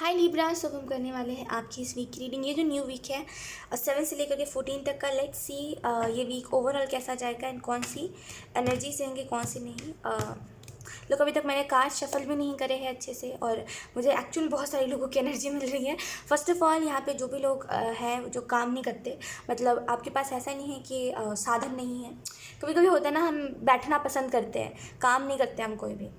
हाय Libra, सब हम करने वाले हैं आपकी इस वीक की रीडिंग। ये जो न्यू वीक है 7 से लेकर के 14 तक का, लेट्स सी ये वीक ओवरऑल कैसा जाएगा एंड कौन सी एनर्जीज रहेंगी कौन सी नहीं। लोग अभी तक मैंने कार्ड शफल भी नहीं करे हैं अच्छे से और मुझे एक्चुअली बहुत सारे लोगों की एनर्जी मिल रही है। फर्स्ट ऑफ ऑल यहाँ पे जो भी लोग हैं जो काम नहीं करते, मतलब आपके पास ऐसा नहीं है कि साधन नहीं है। कभी कभी होता है ना, हम बैठना पसंद करते हैं, काम नहीं करते हम कोई भी।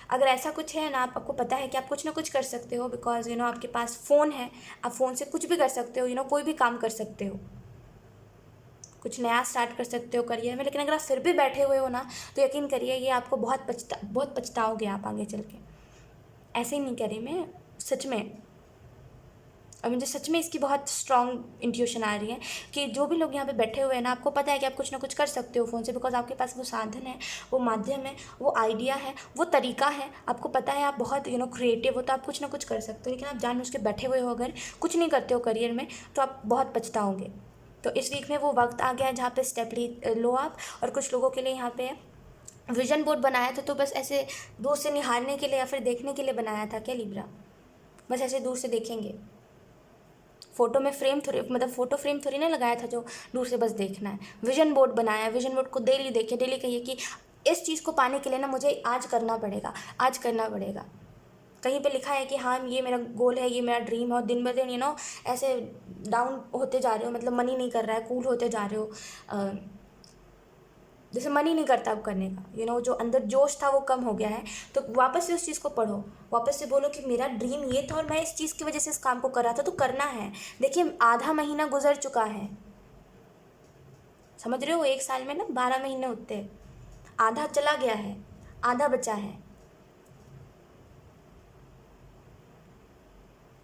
अगर ऐसा कुछ है ना, आपको पता है कि आप कुछ ना कुछ कर सकते हो, बिकॉज आपके पास फ़ोन है, आप फ़ोन से कुछ भी कर सकते हो, कोई भी काम कर सकते हो, कुछ नया स्टार्ट कर सकते हो करियर में। लेकिन अगर आप फिर भी बैठे हुए हो ना, तो यकीन करिए ये आपको बहुत पछताओगे आप आगे चल के। ऐसे ही नहीं कह रही मैं, सच में। और मुझे सच में इसकी बहुत स्ट्रॉन्ग इंट्यूशन आ रही है कि जो भी लोग यहाँ पे बैठे हुए हैं ना, आपको पता है कि आप कुछ ना कुछ कर सकते हो फ़ोन से, बिकॉज आपके पास वो साधन है, वो माध्यम है, वो आइडिया है, वो तरीका है। आपको पता है आप बहुत क्रिएटिव हो, तो आप कुछ ना कुछ कर सकते हो। लेकिन आप जानबूझ के बैठे हुए हो, अगर कुछ नहीं करते हो करियर में, तो आप बहुत पछताओगे। तो इस वीक में वो वक्त आ गया है जहाँ पे स्टेप लो आप। और कुछ लोगों के लिए यहाँ पे विजन बोर्ड बनाया था, तो बस ऐसे दूर से निहारने के लिए या फिर देखने के लिए बनाया था क्या लिब्रा? बस ऐसे दूर से देखेंगे। फोटो में फ्रेम थोड़ी, मतलब फोटो फ्रेम थोड़ी ना लगाया था जो दूर से बस देखना है। विजन बोर्ड बनाया है, विजन बोर्ड को डेली देखिए, डेली कहिए कि इस चीज़ को पाने के लिए ना मुझे आज करना पड़ेगा, आज करना पड़ेगा। कहीं पे लिखा है कि हाँ ये मेरा गोल है, ये मेरा ड्रीम है, और दिन ब दिन ऐसे डाउन होते जा रहे हो, मतलब मन ही नहीं कर रहा है, कूल होते जा रहे हो, जैसे मन ही नहीं करता अब करने का, जो अंदर जोश था वो कम हो गया है। तो वापस से उस चीज़ को पढ़ो, वापस से बोलो कि मेरा ड्रीम ये था और मैं इस चीज़ की वजह से इस काम को कर रहा था, तो करना है। देखिए आधा महीना गुजर चुका है, समझ रहे हो? 1 साल में ना 12 महीने होते हैं, आधा चला गया है, आधा बचा है।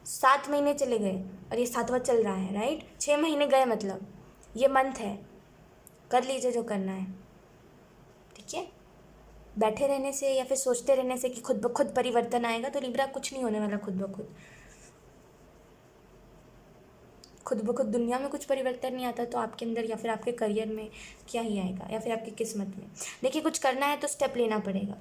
7 महीने चले गए और ये 7वां चल रहा है, राइट? 6 महीने गए, मतलब ये मंथ है। कर लीजिए जो करना है, ठीक है? बैठे रहने से या फिर सोचते रहने से कि खुद ब खुद परिवर्तन आएगा, तो लिब्रा कुछ नहीं होने वाला खुद ब खुद। खुद ब खुद दुनिया में कुछ परिवर्तन नहीं आता, तो आपके अंदर या फिर आपके करियर में क्या ही आएगा, या फिर आपकी किस्मत में। देखिए कुछ करना है तो स्टेप लेना पड़ेगा,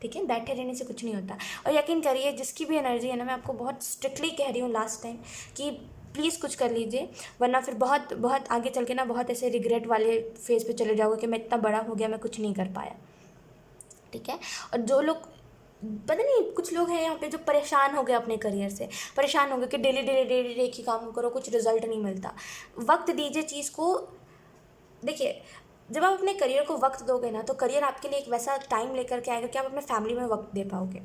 ठीक है? बैठे रहने से कुछ नहीं होता। और यकीन करिए जिसकी भी एनर्जी है ना, मैं आपको बहुत स्ट्रिक्टली कह रही हूँ लास्ट टाइम कि प्लीज़ कुछ कर लीजिए, वरना फिर बहुत बहुत आगे चल के ना बहुत ऐसे रिग्रेट वाले फेज़ पे चले जाओगे कि मैं इतना बड़ा हो गया, मैं कुछ नहीं कर पाया, ठीक है? और जो लोग, पता नहीं कुछ लोग हैं यहाँ पे जो परेशान हो गए अपने करियर से, परेशान हो गए कि डेली डेली डेली एक ही काम करो, कुछ रिजल्ट नहीं मिलता। वक्त दीजिए चीज़ को। देखिए जब आप अपने करियर को वक्त दोगे ना, तो करियर आपके लिए एक वैसा टाइम लेकर के आएगा कि आप अपने फैमिली में वक्त दे पाओगे,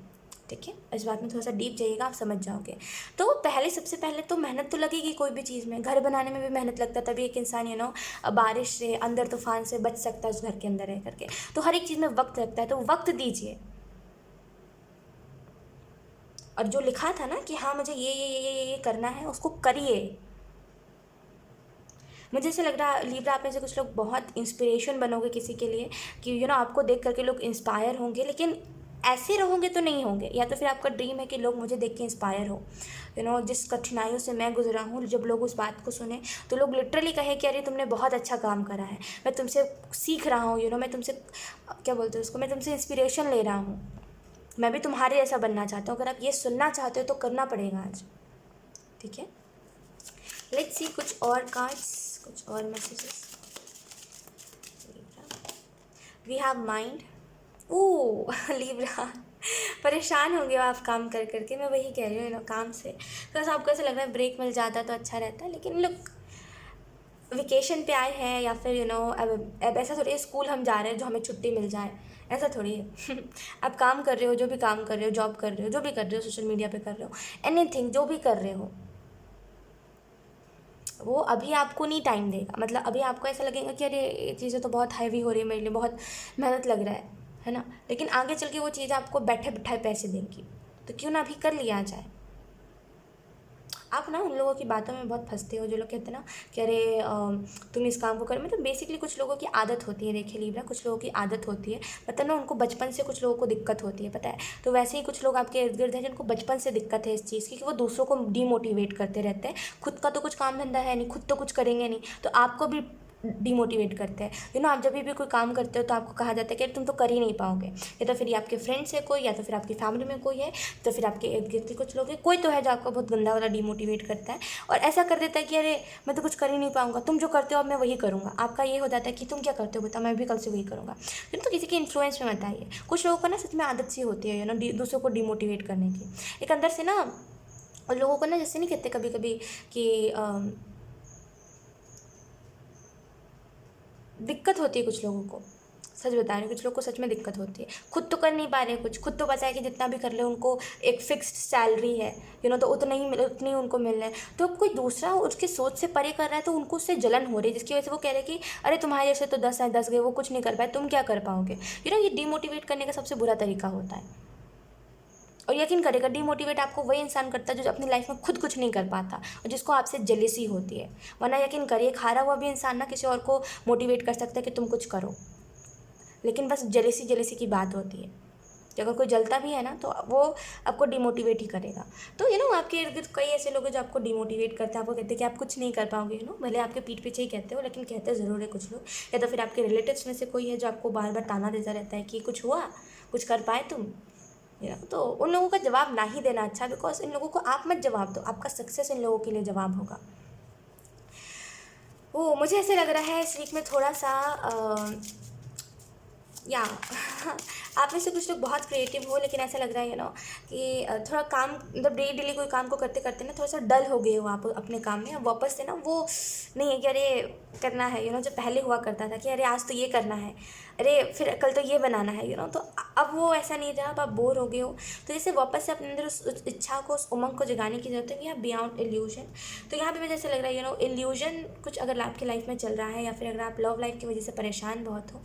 ठीक है? इस बात में थोड़ा सा डीप जाइएगा, आप समझ जाओगे। तो पहले, सबसे पहले तो मेहनत तो लगेगी कोई भी चीज़ में। घर बनाने में भी मेहनत लगता है, तभी एक इंसान बारिश से, अंदर तूफान से बच सकता है उस घर के अंदर रह करके। तो हर एक चीज़ में वक्त लगता है, तो वक्त दीजिए। और जो लिखा था ना कि हाँ मुझे ये करना है, उसको करिए। मुझे ऐसे लग रहा लिब्रा, आप में से कुछ लोग बहुत इंस्पिरेशन बनोगे किसी के लिए, कि आपको देख करके लोग इंस्पायर होंगे। लेकिन ऐसे रहोगे तो नहीं होंगे, या तो फिर आपका ड्रीम है कि लोग मुझे देख के इंस्पायर हो। जिस कठिनाइयों से मैं गुजरा हूँ, जब लोग उस बात को सुने तो लोग लिटरली कहे कि अरे तुमने बहुत अच्छा काम करा है, मैं तुमसे सीख रहा हूँ, मैं तुमसे, क्या बोलते हैं उसको, मैं तुमसे इंस्पिरेशन ले रहा हूँ, मैं भी तुम्हारे जैसा बनना चाहता हूँ। अगर आप ये सुनना चाहते हो तो करना पड़ेगा आज, ठीक है? लेट्स सी कुछ और कार्ड्स, कुछ और messages. We have mind. Oh Libra, परेशान हो गए हो आप काम कर करके, मैं वही कह रही हूँ काम से थोड़ा सा आपको ऐसा लग रहा है ब्रेक मिल जाता तो अच्छा रहता है। लेकिन लोग वेकेशन पे आए हैं, या फिर अब ऐसा थोड़ी है स्कूल हम जा रहे हैं जो हमें छुट्टी मिल जाए, ऐसा थोड़ी है। आप काम कर रहे हो, जो भी काम कर रहे हो, जॉब कर रहे हो, जो भी कर रहे हो, सोशल मीडिया पे कर रहे हो, एनीथिंग जो भी कर रहे हो, वो अभी आपको नहीं टाइम देगा। मतलब अभी आपको ऐसा लगेगा कि अरे ये चीज़ें तो बहुत हैवी हो रही है मेरे लिए, बहुत मेहनत लग रहा है ना? लेकिन आगे चल के वो चीज़ आपको बैठे बिठाए पैसे देंगी, तो क्यों ना अभी कर लिया जाए। आप ना उन लोगों की बातों में बहुत फंसते हो जो लोग कहते हैं ना कि अरे तुम इस काम को कर, मतलब बेसिकली कुछ लोगों की आदत होती है। देखिए लिब्रा, कुछ लोगों की आदत होती है, मतलब ना उनको बचपन से कुछ लोगों को दिक्कत होती है, पता है? तो वैसे ही कुछ लोग आपके इर्द गिर्द हैं जिनको बचपन से दिक्कत है इस चीज़ की, कि वो दूसरों को डीमोटिवेट करते रहते हैं। खुद का तो कुछ काम धंधा है नहीं, खुद तो कुछ करेंगे नहीं, तो आपको भी डिमोटिवेट करते हैं। आप जब भी कोई काम करते हो तो आपको कहा जाता है कि तुम तो कर ही नहीं पाओगे, या तो फिर ये आपके फ्रेंड्स है कोई, या तो फिर आपकी फैमिली में कोई है, तो फिर आपके इर्द गिर्द के कुछ लोग हैं, कोई तो है जो आपको बहुत गंदा वाला डिमोटिवेट करता है और ऐसा कर देता है कि अरे मैं तो कुछ कर ही नहीं पाऊंगा, तुम जो करते हो अब मैं वही करूँगा। आपका ये हो जाता है कि तुम क्या करते हो बेटा, मैं भी कल से वही करूँगा। तो किसी के इन्फ्लुएंस में मत आइए। कुछ लोगों को ना सच में आदत सी होती है दूसरों को डिमोटिवेट करने की, एक अंदर से ना। और लोगों को ना जैसे नहीं कहते कभी कभी कि दिक्कत होती है कुछ लोगों को, सच बता रही हूँ, कुछ लोगों को सच में दिक्कत होती है, खुद तो कर नहीं पा रहे कुछ, खुद तो बचा है कि जितना भी कर ले उनको एक फिक्स्ड सैलरी है तो उतनी उनको मिल रहा है। तो अब कोई दूसरा उसकी सोच से परे कर रहा है तो उनको उससे जलन हो रही है, जिसकी वजह से वो कह रहे हैं कि अरे तुम्हारे जैसे तो 10 है 10 गए, वो कुछ नहीं कर पाए, तुम क्या कर पाओगे। ये डिमोटिवेट करने का सबसे बुरा तरीका होता है। और यकीन करेगा डिमोटिवेट आपको वही इंसान करता है जो अपनी लाइफ में खुद कुछ नहीं कर पाता और जिसको आपसे जेलिसी होती है। वरना यकीन करिए एक हारा हुआ भी इंसान ना किसी और को मोटिवेट कर सकता है कि तुम कुछ करो, लेकिन बस जेलिसी की बात होती है कि अगर कोई जलता भी है ना तो वो आपको डिमोटिवेट ही करेगा। तो आपके इर्द गिर्द कई ऐसे लोग हैं जो आपको डिमोटिवेट करते हैं, आपको कहते हैं कि आप कुछ नहीं कर पाओगे। भले आपके पीठ पीछे ही कहते हो, लेकिन कहते ज़रूर है कुछ लोग। या तो फिर आपके रिलेटिव्स में से कोई है जो आपको बार बार ताना देता रहता है कि कुछ हुआ, कुछ कर पाए तुम। तो उन लोगों का जवाब ना ही देना अच्छा, बिकॉज इन लोगों को आप मत जवाब दो, आपका सक्सेस इन लोगों के लिए जवाब होगा। मुझे ऐसे लग रहा है इस वीक में थोड़ा सा या आप में से कुछ लोग बहुत क्रिएटिव हो, लेकिन ऐसा लग रहा है कि थोड़ा काम मतलब डेली कोई काम को करते करते ना थोड़ा सा डल हो गए हो आप अपने काम में। अब वापस से ना वो नहीं है कि अरे करना है जो पहले हुआ करता था कि अरे आज तो ये करना है, अरे फिर कल तो ये बनाना है तो अब वो ऐसा नहीं है। जब आप बोर हो गए हो तो जैसे वापस से अपने अंदर उस इच्छा को, उस उमंग को जगाने की जरूरत है। We are beyond illusion. तो यहाँ पे मुझे जैसे लग रहा है इल्यूजन कुछ अगर आपकी लाइफ में चल रहा है, या फिर अगर आप लव लाइफ की वजह से परेशान बहुत हो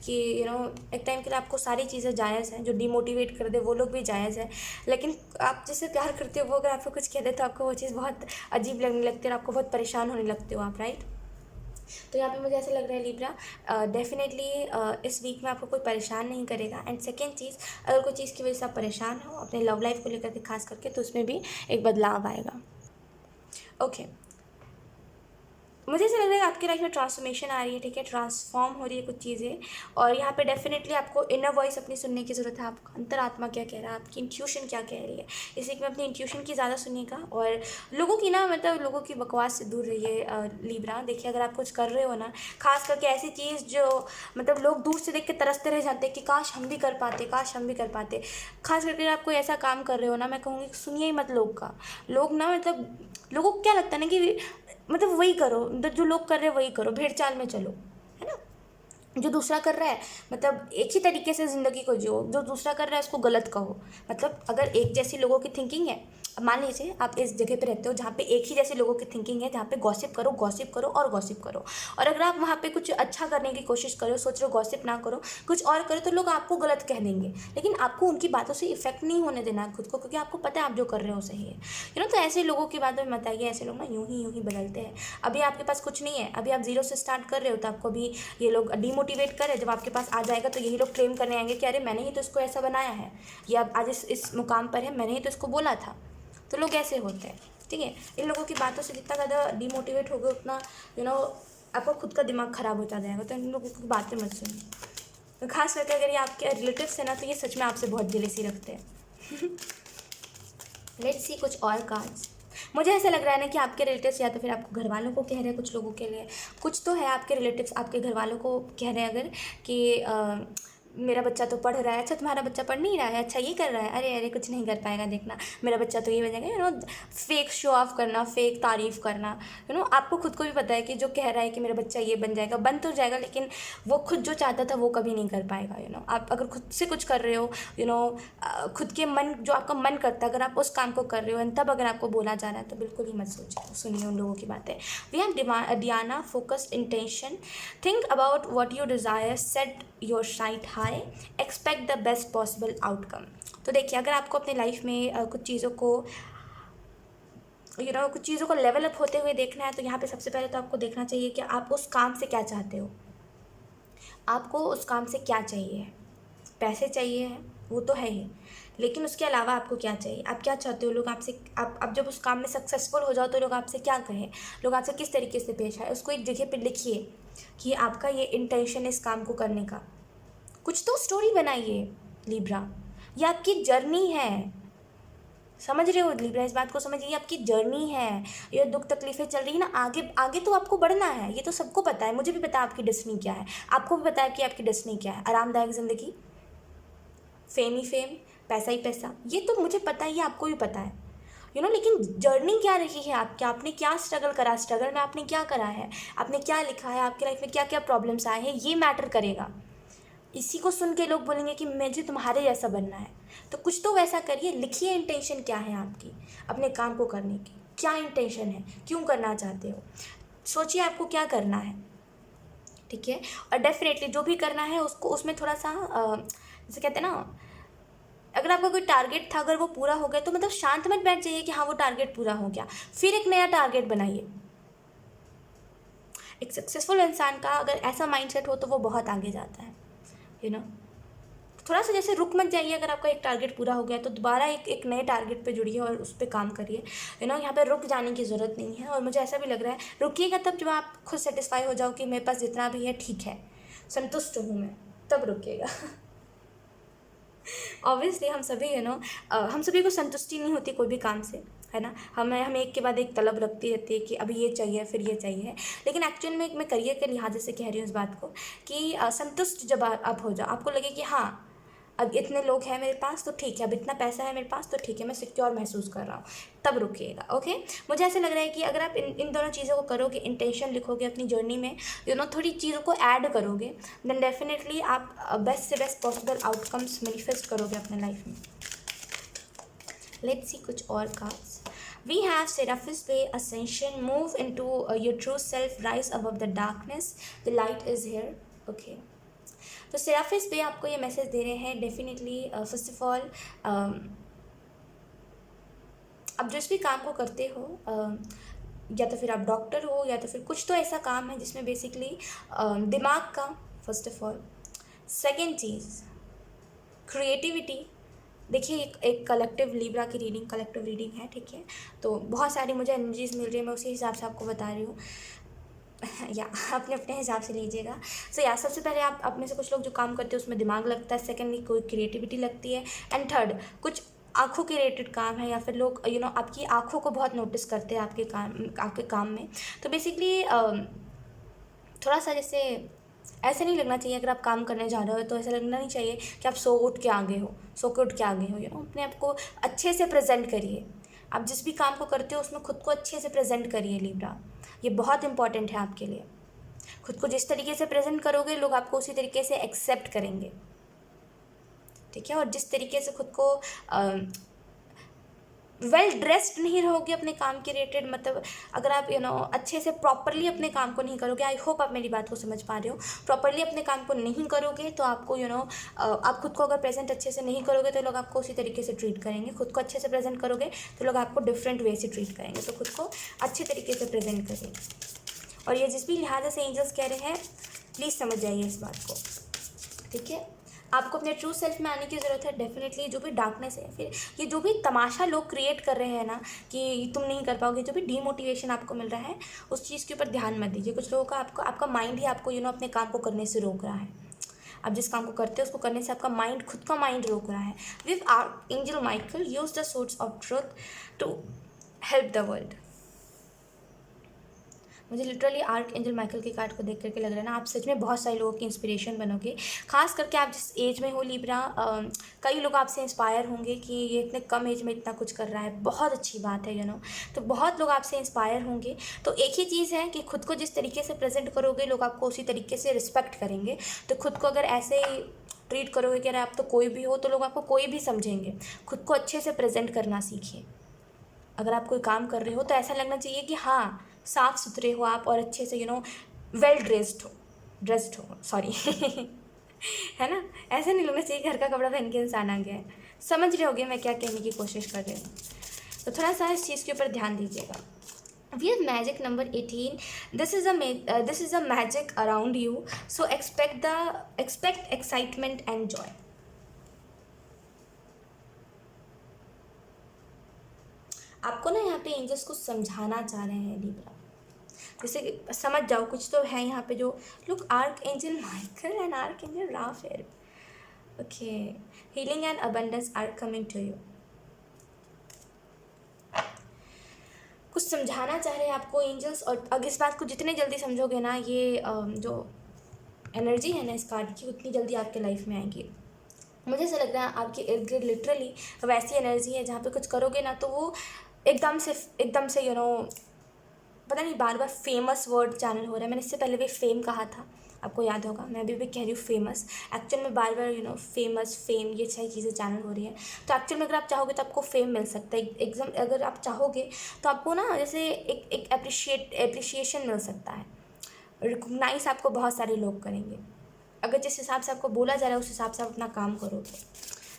कि एक टाइम के लिए आपको सारी चीज़ें जायज़ हैं, जो डिमोटिवेट कर दे वो लोग भी जायज़ है, लेकिन आप जिससे प्यार करते हो वो अगर आपको कुछ कह दे तो आपको वो चीज़ बहुत अजीब लगने लगती है और आपको बहुत परेशान होने लगते हो आप, राइट। तो यहाँ पे मुझे ऐसा लग रहा है लिब्रा डेफिनेटली इस वीक में आपको कोई परेशान नहीं करेगा। एंड सेकेंड चीज़, अगर कोई चीज़ की वजह से आप परेशान हो अपने लव लाइफ को लेकर के खास करके, तो उसमें भी एक बदलाव आएगा। ओके, मुझे ऐसा लग रहा है आपकी लाइफ में ट्रांसफॉर्मेशन आ रही है, ठीक है, ट्रांसफॉर्म हो रही है कुछ चीज़ें। और यहाँ पे डेफिनेटली आपको इनर वॉइस अपनी सुनने की ज़रूरत है। आपका अंतरात्मा क्या कह रहा है, आपकी इंट्यूशन क्या कह रही है, इसलिए मैं अपनी इंट्यूशन की ज़्यादा सुनिएगा। और लोगों की लोगों की बकवास से दूर रहिए लिब्रा। देखिए अगर आप कुछ कर रहे हो ना, खास करके ऐसी चीज़ जो लोग दूर से देख के तरसते रह जाते हैं कि काश हम भी कर पाते, काश हम भी कर पाते। खास करके आप कोई ऐसा काम कर रहे हो ना, मैं कहूँगी सुनिए ही मत लोग का। लोग ना लोगों को क्या लगता है ना कि वही करो, जो लोग कर रहे हैं वही करो, भेड़ चाल में चलो, है ना। जो दूसरा कर रहा है एक ही तरीके से ज़िंदगी को जियो, जो दूसरा कर रहा है उसको गलत कहो। अगर एक जैसी लोगों की थिंकिंग है, अब मान लीजिए आप इस जगह पे रहते हो जहाँ पे एक ही जैसे लोगों की थिंकिंग है, जहाँ पे गॉसिप करो गॉसिप करो और गॉसिप करो, और अगर आप वहाँ पे कुछ अच्छा करने की कोशिश करो, सोच रहे हो गॉसिप ना करो कुछ और करो, तो लोग आपको गलत कह देंगे। लेकिन आपको उनकी बातों से इफेक्ट नहीं होने देना है खुद को, क्योंकि आपको पता है आप जो कर रहे हो सही है। तो ऐसे लोगों की बातों में मत आइए। ऐसे लोग ना यूँ ही बदलते हैं। अभी आपके पास कुछ नहीं है, अभी आप जीरो से स्टार्ट कर रहे हो, तो आपको भी ये लोग डिमोटिवेट कर रहे हैं। जब आपके पास आ जाएगा तो यही लोग क्लेम करने आएंगे कि अरे मैंने ही तो इसको ऐसा बनाया है, या आज इस मुकाम पर है, मैंने ही तो इसको बोला था। तो लोग ऐसे होते हैं, ठीक है। इन लोगों की बातों से जितना ज़्यादा डिमोटिवेट होगे उतना आपका खुद का दिमाग ख़राब होता जाएगा। तो इन लोगों की बातें मत सुनिए। तो खास करके अगर ये आपके रिलेटिव्स हैं ना, तो ये सच में आपसे बहुत जेलसी रखते हैं। लेट्स सी कुछ और कार्ड्स। मुझे ऐसा लग रहा है ना कि आपके रिलेटिव्स या तो फिर आपको घर वालों को कह रहे हैं, कुछ लोगों के लिए कुछ तो है। आपके रिलेटिव्स आपके घर वालों को कह रहे हैं अगर कि मेरा बच्चा तो पढ़ रहा है, अच्छा तुम्हारा बच्चा पढ़ नहीं रहा है, अच्छा ये कर रहा है, अरे अरे कुछ नहीं कर पाएगा, देखना मेरा बच्चा तो ये बनेगा। फेक शो ऑफ करना, फेक तारीफ़ करना। आपको खुद को भी पता है कि जो कह रहा है कि मेरा बच्चा ये बन जाएगा, बन तो जाएगा, लेकिन वो खुद जो चाहता था वो कभी नहीं कर पाएगा। आप अगर खुद से कुछ कर रहे हो, खुद के मन जो आपका मन करता है, अगर आप उस काम को कर रहे हो तब अगर आपको बोला जा रहा है तो बिल्कुल ही मत सोचिए, सुनिए उन लोगों की बातें। We have Diana focused intention, think about what you desire, set your sight high, expect the best possible outcome. तो देखिए अगर आपको अपनी लाइफ में कुछ चीज़ों को लेवल अप होते हुए देखना है, तो यहाँ पे सबसे पहले तो आपको देखना चाहिए कि आप उस काम से क्या चाहते हो। आपको उस काम से क्या चाहिए। पैसे चाहिए है वो तो है ही, लेकिन उसके अलावा आपको क्या चाहिए, आप क्या चाहते हो। लोग आपसे आप जब उस काम में सक्सेसफुल हो जाओ तो लोग आपसे क्या कहें, लोग आपसे किस तरीके से पेश आए, उसको एक जगह पे लिखिए। कि आपका ये इंटेंशन है इस काम को करने का। कुछ तो स्टोरी बनाइए लिब्रा, ये आपकी जर्नी है, समझ रहे हो लिब्रा, इस बात को समझिए, ये आपकी जर्नी है, ये दुख तकलीफें चल रही है ना, आगे आगे तो आपको बढ़ना है, ये तो सबको पता है, मुझे भी पता है आपकी डेस्टिनी क्या है, आपको भी पता है कि आपकी डेस्टिनी क्या है, आरामदायक ज़िंदगी, फेम ही फेम, पैसा ही पैसा, ये तो मुझे पता है, ये आपको भी पता है, लेकिन जर्नी क्या रही है आपकी, आपने क्या स्ट्रगल करा, स्ट्रगल में आपने क्या करा है, आपने क्या लिखा है, आपकी लाइफ में क्या क्या प्रॉब्लम्स आए हैं, ये मैटर करेगा। इसी को सुन के लोग बोलेंगे कि मुझे तुम्हारे जैसा बनना है, तो कुछ तो वैसा करिए, लिखिए इंटेंशन क्या है आपकी अपने काम को करने की, क्या इंटेंशन है, क्यों करना चाहते हो, सोचिए आपको क्या करना है, ठीक है। और डेफिनेटली जो भी करना है उसको उसमें थोड़ा सा जैसे कहते हैं ना, अगर आपका कोई टारगेट था अगर वो पूरा हो गया तो मतलब शांत मत बैठ जाइए कि हाँ वो टारगेट पूरा हो गया, फिर एक नया टारगेट बनाइए। एक सक्सेसफुल इंसान का अगर ऐसा माइंडसेट हो तो वो बहुत आगे जाता है, यू नो। थोड़ा सा जैसे रुक मत जाइए, अगर आपका एक टारगेट पूरा हो गया तो दोबारा एक नए टारगेट पे जुड़िए और उस पर काम करिए, यहाँ पे रुक जाने की ज़रूरत नहीं है। और मुझे ऐसा भी लग रहा है रुकिएगा तब जब आप खुद सेटिस्फाई हो जाओ कि मेरे पास जितना भी है ठीक है, संतुष्ट हूँ मैं, तब रुकिएगा। ऑब्वियसली हम सभी हम सभी को संतुष्टि नहीं होती कोई भी काम से, है ना, हमें एक के बाद एक तलब रखती रहती है कि अभी ये चाहिए फिर ये चाहिए, लेकिन एक्चुअल में मैं करियर के लिहाज से कह रही हूँ इस बात को कि संतुष्ट जब आप हो जाओ, आपको लगे कि हाँ अब इतने लोग हैं मेरे पास तो ठीक है, अब इतना पैसा है मेरे पास तो ठीक है, मैं सिक्योर महसूस कर रहा हूँ, तब रुकिएगा। ओके, मुझे ऐसा लग रहा है कि अगर आप इन दोनों चीज़ों को करोगे, इंटेंशन लिखोगे अपनी जर्नी में, थोड़ी चीज़ों को ऐड करोगे, देन डेफिनेटली आप बेस्ट से बेस्ट पॉसिबल आउटकम्स मैनिफेस्ट करोगे अपने लाइफ में। लेट्स सी कुछ और cards. We have Seraphis Bay Ascension, move into your true self, rise above the darkness, the light is here. Okay, तो सेराफिस पे आपको ये मैसेज दे रहे हैं डेफिनेटली, फर्स्ट ऑफ ऑल आप जिस भी काम को करते हो, या तो फिर आप डॉक्टर हो या तो फिर कुछ तो ऐसा काम है जिसमें बेसिकली दिमाग का, first of all, second cheese creativity. देखिए एक कलेक्टिव लिब्रा की रीडिंग, कलेक्टिव रीडिंग है, ठीक है, तो बहुत सारी मुझे एनर्जीज मिल रही है, मैं उसी हिसाब से आपको बता रही हूँ। या अपने अपने हिसाब से लीजिएगा। सो या सबसे पहले आप अपने से कुछ लोग जो काम करते हैं उसमें दिमाग लगता है, सेकेंडली कोई क्रिएटिविटी लगती है, एंड थर्ड कुछ आँखों के रिलेटेड काम है, या फिर लोग आपकी आँखों को बहुत नोटिस करते हैं आपके काम में। तो बेसिकली थोड़ा सा जैसे ऐसे नहीं लगना चाहिए, अगर आप काम करने जा रहे हो तो ऐसा लगना नहीं चाहिए कि आप सो के उठ के आगे हो, अपने आप को अच्छे से प्रेजेंट करिए। आप जिस भी काम को करते हो उसमें खुद को अच्छे से प्रेजेंट करिए लिब्रा, ये बहुत इंपॉर्टेंट है आपके लिए। खुद को जिस तरीके से प्रेजेंट करोगे लोग आपको उसी तरीके से एक्सेप्ट करेंगे, ठीक है। और जिस तरीके से खुद को वेल ड्रेस्ड नहीं रहोगे अपने काम के रिलेटेड, मतलब अगर आप अच्छे से प्रॉपरली अपने काम को नहीं करोगे, आई होप आप मेरी बात को समझ पा रहे हो, प्रॉपरली अपने काम को नहीं करोगे तो आपको आप खुद को अगर प्रेजेंट अच्छे से नहीं करोगे तो लोग आपको उसी तरीके से ट्रीट करेंगे, खुद को अच्छे से प्रेजेंट करोगे तो लोग आपको डिफरेंट वे से ट्रीट करेंगे, तो खुद को अच्छे तरीके से प्रेजेंट करिए। और ये जिस भी लिहाज से एंजल्स कह रहे हैं प्लीज़ समझ जाइए इस बात को, ठीक है। आपको अपने ट्रू सेल्फ में आने की ज़रूरत है डेफिनेटली। जो भी डार्कनेस है, फिर ये जो भी तमाशा लोग क्रिएट कर रहे हैं ना कि तुम नहीं कर पाओगे, जो भी डीमोटिवेशन आपको मिल रहा है उस चीज़ के ऊपर ध्यान मत दीजिए। कुछ लोगों का आपका माइंड ही आपको अपने काम को करने से रोक रहा है। आप जिस काम को करते हो उसको करने से आपका माइंड, खुद का माइंड रोक रहा है। With archangel Michael use the source of truth to help the world. मुझे लिटरली आर्कएंजल माइकल के कार्ड को देख करके लग रहा है ना, आप सच में बहुत सारे लोगों की इंस्पिरेशन बनोगे। खास करके आप जिस एज में हो लिब्रा, कई लोग आपसे इंस्पायर होंगे कि ये इतने कम एज में इतना कुछ कर रहा है, बहुत अच्छी बात है तो बहुत लोग आपसे इंस्पायर होंगे। तो एक ही चीज़ है कि खुद को जिस तरीके से प्रेजेंट करोगे लोग आपको उसी तरीके से रिस्पेक्ट करेंगे। तो खुद को अगर ऐसे ही ट्रीट करोगे कि अरे आप तो कोई भी हो, तो लोग आपको कोई भी समझेंगे। खुद को अच्छे से प्रेजेंट करना सीखिए। अगर आप कोई काम कर रहे हो तो ऐसा लगना चाहिए कि हाँ साफ़ सुथरे हो आप और अच्छे से वेल ड्रेस्ड हो सॉरी है ना, ऐसा नहीं लगना चाहिए घर का कपड़ा पहन के इंसान आ गया है। समझ रहे होगे मैं क्या कहने की कोशिश कर रही हूँ, तो थोड़ा सा इस चीज़ के ऊपर ध्यान दीजिएगा। We have magic number 18. This is a magic around you. So expect excitement and joy. आपको ना यहाँ पे एंजल्स को समझाना चाह रहे हैं लिब्रा, जैसे कि समझ जाओ कुछ तो है यहाँ पे जो look archangel Michael and archangel Raphael. Okay, healing and abundance are coming to you. कुछ समझाना चाह रहे हैं आपको एंजल्स, और अगर इस बात को जितने जल्दी समझोगे ना, ये जो एनर्जी है ना इस कार्ड की, उतनी जल्दी आपके लाइफ में आएगी। मुझे ऐसा लग रहा है आपके इर्द गिर्द लिटरली वैसी एनर्जी है जहाँ पे कुछ करोगे ना तो वो एकदम से पता नहीं, बार बार फेमस वर्ड चैनल हो रहा है। मैंने इससे पहले भी फेम कहा था, आपको याद होगा, मैं अभी भी कह रही हूँ फेमस। एक्चुअल में बार बार फेमस फेम ये सारी चीज़ें चैनल हो रही है। तो एक्चुअल में अगर आप चाहोगे तो आपको फेम मिल सकता है एकदम, अगर आप चाहोगे तो आपको ना जैसे एक एप्रिशिएशन मिल सकता है, रिकॉग्नाइज आपको बहुत सारे लोग करेंगे। अगर जिस हिसाब से आपको बोला जा रहा है उस हिसाब से आप अपना काम करो तो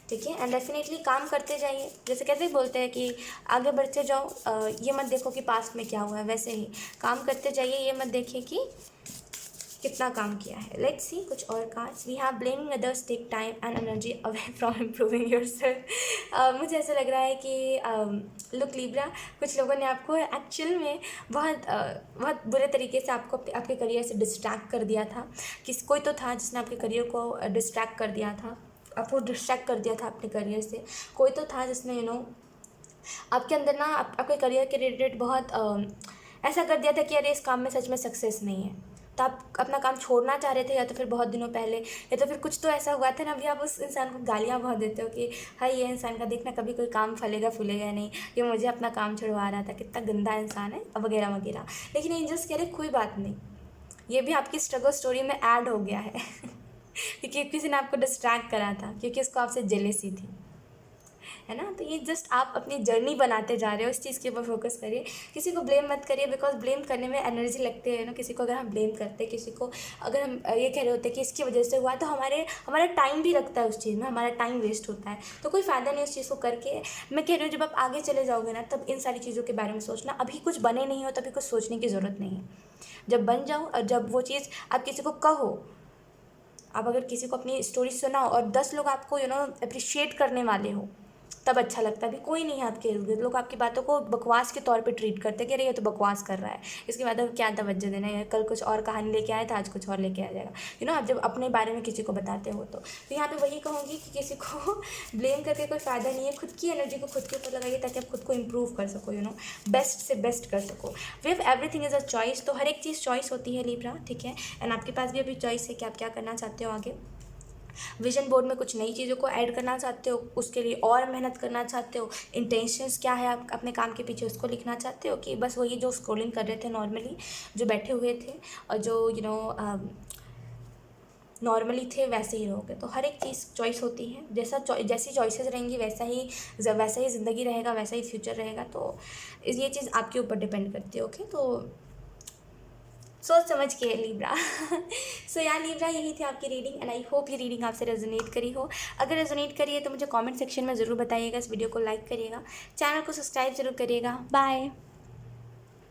ठीक है। एंड डेफिनेटली काम करते जाइए, जैसे कैसे बोलते हैं कि आगे बढ़ते जाओ, ये मत देखो कि पास्ट में क्या हुआ है, वैसे ही काम करते जाइए, ये मत देखिए कि कितना काम किया है। लेट्स सी कुछ और cards. We have blaming others take time and energy away from improving yourself. मुझे ऐसा लग रहा है कि लुक लिब्रा, कुछ लोगों ने आपको एक्चुअल में बहुत बुरे तरीके से आपके करियर से डिस्ट्रैक्ट कर दिया था। कोई तो था जिसने आपके करियर को डिस्ट्रैक्ट कर दिया था, आपको डिस्ट्रैक्ट कर दिया था अपने करियर से। कोई तो था जिसने आपके अंदर ना आपके करियर के रिलेटेड बहुत ऐसा कर दिया था कि अरे इस काम में सच में सक्सेस नहीं है, तो आप अपना काम छोड़ना चाह रहे थे, या तो फिर बहुत दिनों पहले, या तो फिर कुछ तो ऐसा हुआ था ना। अभी आप उस इंसान को गालियाँ बहुत देते हो कि हाय ये इंसान का देखना कभी कोई काम फलेगा फूलेगा नहीं, ये मुझे अपना काम छुड़वा रहा था, कितना गंदा इंसान है वगैरह वगैरह। लेकिन एंजल्स कह रहे कोई बात नहीं, ये भी आपकी स्ट्रगल स्टोरी में ऐड हो गया है क्योंकि किसी ने आपको डिस्ट्रैक्ट करा था, क्योंकि उसको आपसे जेलेसी थी, है ना। तो ये जस्ट आप अपनी जर्नी बनाते जा रहे हो, इस चीज़ के ऊपर फोकस करिए। किसी को ब्लेम मत करिए, बिकॉज ब्लेम करने में एनर्जी लगती है ना। किसी को अगर हम ब्लेम करते हैं, किसी को अगर हम ये कह रहे होते हैं कि इसकी वजह से हुआ, तो हमारा टाइम भी लगता है उस चीज़ में, हमारा टाइम वेस्ट होता है, तो कोई फ़ायदा नहीं उस चीज़ को करके। मैं कह रही हूँ जब आप आगे चले जाओगे ना, तब इन सारी चीज़ों के बारे में सोचना। अभी कुछ बने नहीं हो तभी कुछ सोचने की ज़रूरत नहीं है। जब बन जाओ, और जब वो चीज़ आप किसी को कहो, आप अगर किसी को अपनी स्टोरी सुनाओ और 10 लोग आपको अप्रिशिएट करने वाले हो, तब अच्छा लगता है। अभी कोई नहीं है आपके इर्द गिर्द, लोग आपकी बातों को बकवास के तौर पे ट्रीट करते हैं कि अरे ये तो बकवास कर रहा है, इसके बाद अब क्या तवज्जो देना है, कल कुछ और कहानी लेके आया था, आज कुछ और लेके आ जाएगा। आप जब अपने बारे में किसी को बताते हो तो यहाँ पे वही कहूँगी कि किसी को ब्लेम करके कोई फ़ायदा नहीं है। खुद की एनर्जी को खुद के ऊपर लगाइए ताकि आप खुद को इम्प्रूव कर सको, बेस्ट से बेस्ट कर सको। We have everything is a choice, तो हर एक चीज़ चॉइस होती है लिब्रा, ठीक है। एंड आपके पास भी अभी चॉइस है कि आप क्या करना चाहते हो आगे। विजन बोर्ड में कुछ नई चीज़ों को ऐड करना चाहते हो, उसके लिए और मेहनत करना चाहते हो, इंटेंशंस क्या है आप अपने काम के पीछे उसको लिखना चाहते हो, कि बस वही जो स्क्रॉलिंग कर रहे थे नॉर्मली, जो बैठे हुए थे और जो नॉर्मली थे वैसे ही रहोगे। तो हर एक चीज़ चॉइस होती है, जैसी चॉइसेस रहेंगी वैसा ही ज़िंदगी रहेगा, वैसा ही फ्यूचर रहेगा। तो ये चीज़ आपके ऊपर डिपेंड करती है। ओके, तो सोच समझ के लिब्रा। सो यार लिब्रा, यही थी आपकी रीडिंग एंड आई होप ये रीडिंग आपसे रेजोनेट करी हो। अगर रेजोनेट करी है तो मुझे कमेंट सेक्शन में ज़रूर बताइएगा, इस वीडियो को लाइक करिएगा, चैनल को सब्सक्राइब ज़रूर करिएगा। बाय।